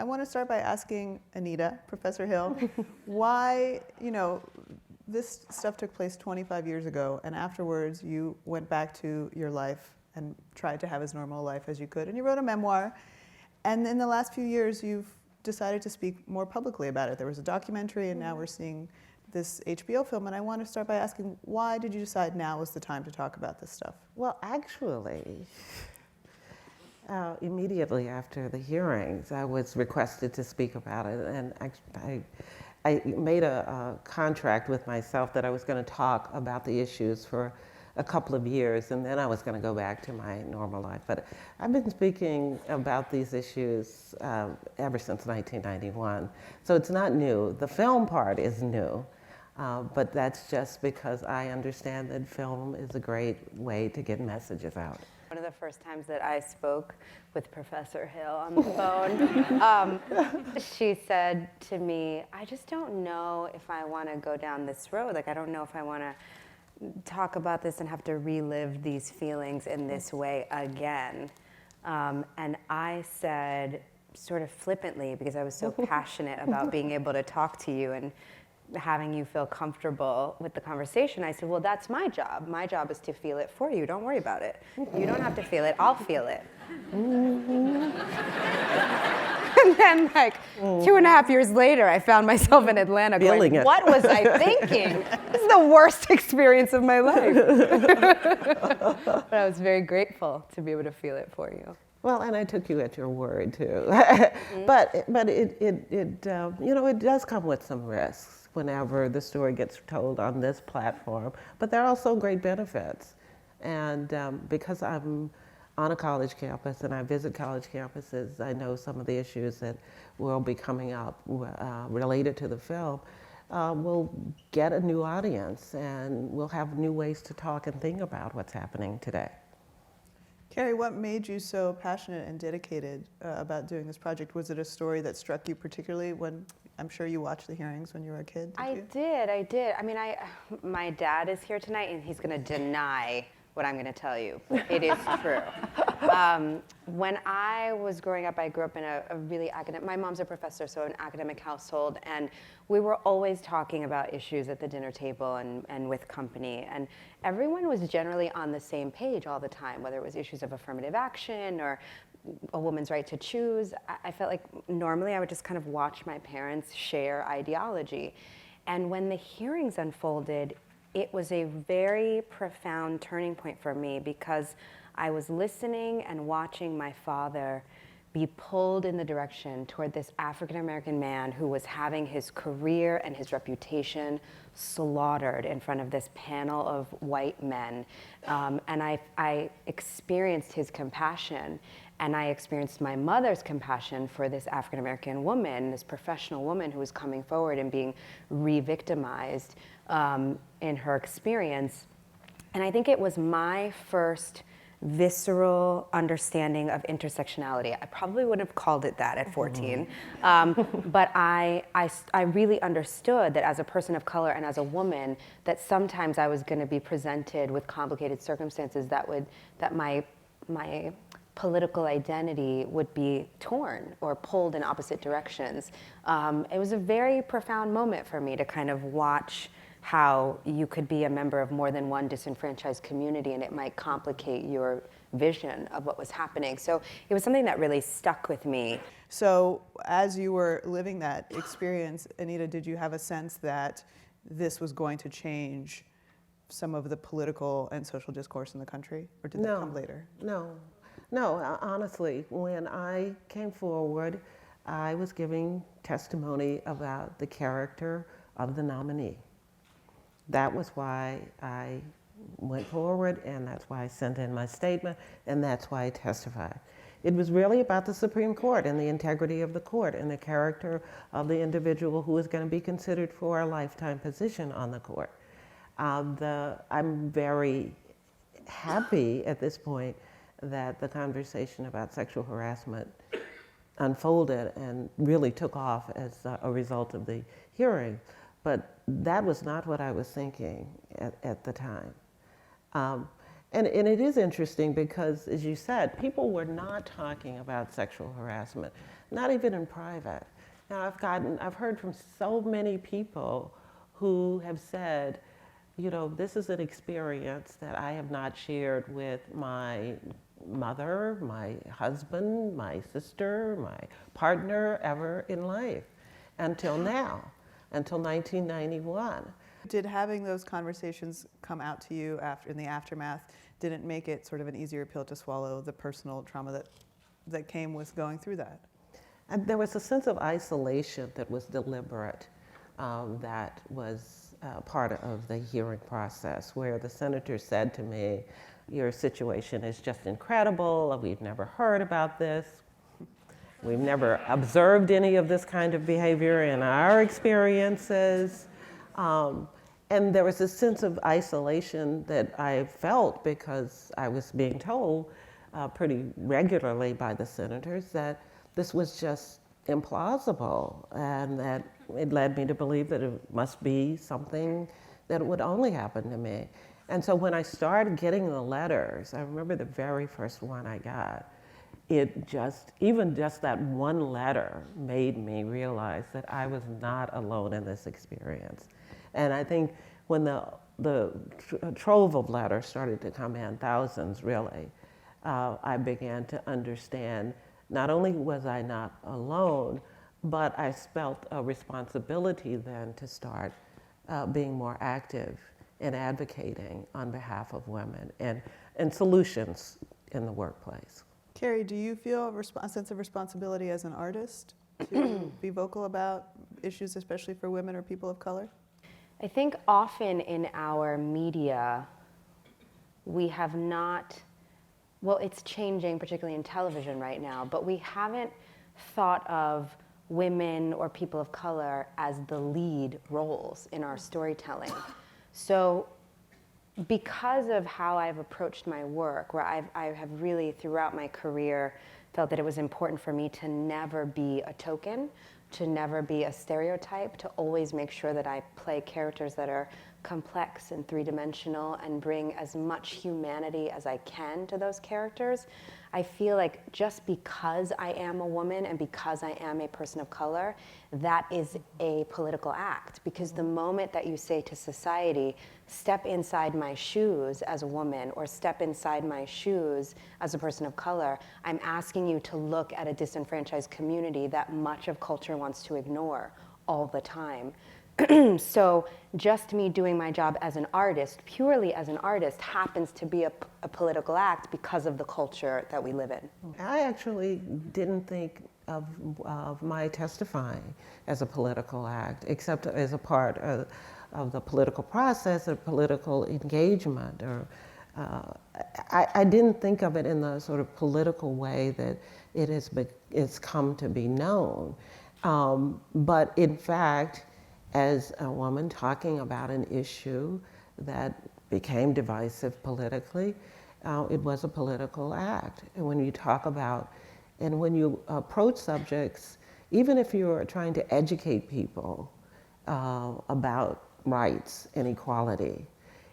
want to start by asking Anita, Professor Hill, why, this stuff took place 25 years ago, and afterwards you went back to your life and tried to have as normal a life as you could, and you wrote a memoir, and in the last few years you've decided to speak more publicly about it. There was a documentary, and now we're seeing this HBO film, and I want to start by asking, why did you decide now was the time to talk about this stuff? Well, actually, immediately after the hearings, I was requested to speak about it, and I made a contract with myself that I was going to talk about the issues for a couple of years, and then I was going to go back to my normal life. But I've been speaking about these issues ever since 1991, so it's not new. The film part is new. But that's just because I understand that film is a great way to get messages out. One of the first times that I spoke with Professor Hill on the phone, she said to me, I just don't know if I want to go down this road. Like, I don't know if I want to talk about this and have to relive these feelings in this way again. And I said, sort of flippantly, because I was so passionate about being able to talk to you and having you feel comfortable with the conversation, I said, well, that's my job. My job is to feel it for you. Don't worry about it. You don't have to feel it. I'll feel it. And then, like, 2.5 years later, I found myself in Atlanta going, what was I thinking? This is the worst experience of my life. But I was very grateful to be able to feel it for you. Well, and I took you at your word, too. But it does come with some risks whenever the story gets told on this platform. But there are also great benefits. And because I'm on a college campus and I visit college campuses, I know some of the issues that will be coming up related to the film. We'll get a new audience, and we'll have new ways to talk and think about what's happening today. Kerry, what made you so passionate and dedicated about doing this project? Was it a story that struck you particularly when, I'm sure you watched the hearings when you were a kid, did you? I did. I mean, my dad is here tonight, and he's going to deny what I'm going to tell you. It is true. When I was growing up, I grew up in a really academic, my mom's a professor, so an academic household, and we were always talking about issues at the dinner table and with company, and everyone was generally on the same page all the time, whether it was issues of affirmative action or a woman's right to choose. I felt like normally I would just kind of watch my parents share ideology. And when the hearings unfolded, it was a very profound turning point for me, because I was listening and watching my father be pulled in the direction toward this African-American man who was having his career and his reputation slaughtered in front of this panel of white men. And I experienced his compassion, and I experienced my mother's compassion for this African-American woman, this professional woman who was coming forward and being re-victimized in her experience. And I think it was my first visceral understanding of intersectionality. I probably wouldn't have called it that at 14, but I really understood that as a person of color and as a woman, that sometimes I was going to be presented with complicated circumstances that my political identity would be torn or pulled in opposite directions. It was a very profound moment for me to kind of watch how you could be a member of more than one disenfranchised community, and it might complicate your vision of what was happening. So it was something that really stuck with me. So as you were living that experience, Anita, did you have a sense that this was going to change some of the political and social discourse in the country, or did that come later? No, honestly, when I came forward, I was giving testimony about the character of the nominee. That was why I went forward, and that's why I sent in my statement, and that's why I testified. It was really about the Supreme Court and the integrity of the court and the character of the individual who is going to be considered for a lifetime position on the court. I'm very happy at this point that the conversation about sexual harassment unfolded and really took off as a result of the hearing. But that was not what I was thinking at the time. And it is interesting because, as you said, people were not talking about sexual harassment, not even in private. Now, I've heard from so many people who have said, you know, this is an experience that I have not shared with my mother, my husband, my sister, my partner ever in life until now, until 1991. Did having those conversations come out to you in the aftermath, didn't make it sort of an easier pill to swallow, the personal trauma that came with going through that? And there was a sense of isolation that was deliberate, that was part of the hearing process, where the senator said to me, your situation is just incredible, we've never heard about this, we've never observed any of this kind of behavior in our experiences. And there was a sense of isolation that I felt because I was being told pretty regularly by the senators that this was just implausible, and that it led me to believe that it must be something that would only happen to me. And so when I started getting the letters, I remember the very first one I got, even just that one letter made me realize that I was not alone in this experience. And I think when the trove of letters started to come in, thousands really, I began to understand not only was I not alone, but I felt a responsibility then to start being more active in advocating on behalf of women and solutions in the workplace. Kerry, do you feel a sense of responsibility as an artist to be vocal about issues, especially for women or people of color? I think often in our media, we have not, well, it's changing, particularly in television right now, but we haven't thought of women or people of color as the lead roles in our storytelling. So because of how I've approached my work, where I have really throughout my career felt that it was important for me to never be a token, to never be a stereotype, to always make sure that I play characters that are complex and three-dimensional and bring as much humanity as I can to those characters. I feel like just because I am a woman and because I am a person of color, that is a political act. Because the moment that you say to society, step inside my shoes as a woman or step inside my shoes as a person of color, I'm asking you to look at a disenfranchised community that much of culture wants to ignore all the time. So just me doing my job as an artist, purely as an artist, happens to be a political act because of the culture that we live in. I actually didn't think of my testifying as a political act, except as a part of the political process or political engagement. Or I didn't think of it in the sort of political way that it's come to be known. But in fact, as a woman talking about an issue that became divisive politically, it was a political act. And when you talk about, and when you approach subjects, even if you're trying to educate people about rights and equality,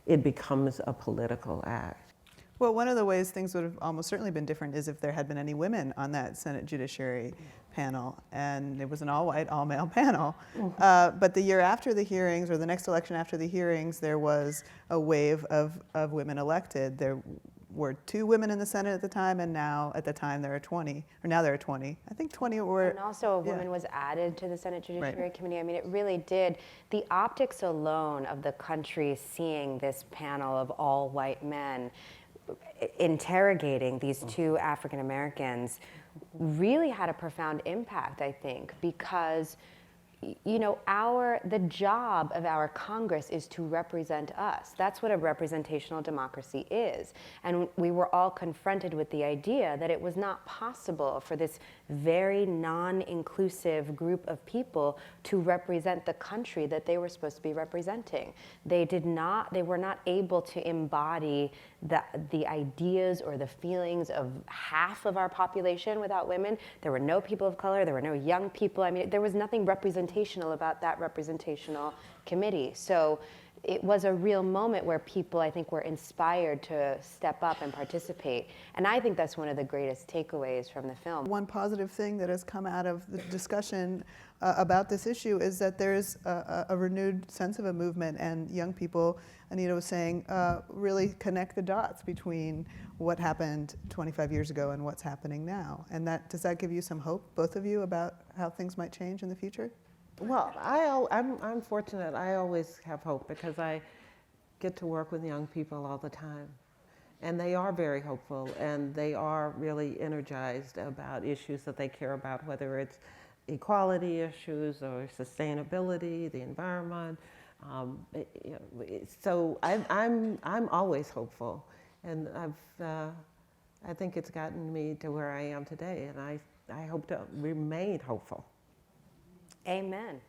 it becomes a political act. Well, one of the ways things would have almost certainly been different is if there had been any women on that Senate Judiciary panel, and it was an all-white, all-male panel. But the year after the hearings, or the next election after the hearings, there was a wave of women elected. There were 2 women in the Senate at the time, and now at the time there are 20, or now there are 20. I think 20 were. And also a woman was added to the Senate Judiciary Right. Committee. I mean, it really did. The optics alone of the country seeing this panel of all white men interrogating these 2 African Americans really had a profound impact, I think, because you know, the job of our Congress is to represent us. That's what a representational democracy is. And we were all confronted with the idea that it was not possible for this very non-inclusive group of people to represent the country that they were supposed to be representing. They were not able to embody the ideas or the feelings of half of our population without women. There were no people of color, there were no young people. I mean, there was nothing representational about that representational committee. So it was a real moment where people, I think, were inspired to step up and participate. And I think that's one of the greatest takeaways from the film. One positive thing that has come out of the discussion about this issue is that there's a renewed sense of a movement, and young people, Anita was saying, really connect the dots between what happened 25 years ago and what's happening now. And does that give you some hope, both of you, about how things might change in the future? Well, I'm fortunate. I always have hope because I get to work with young people all the time. And they are very hopeful, and they are really energized about issues that they care about, whether it's equality issues or sustainability, the environment. So I'm always hopeful, and I think it's gotten me to where I am today, and I hope to remain hopeful. Amen.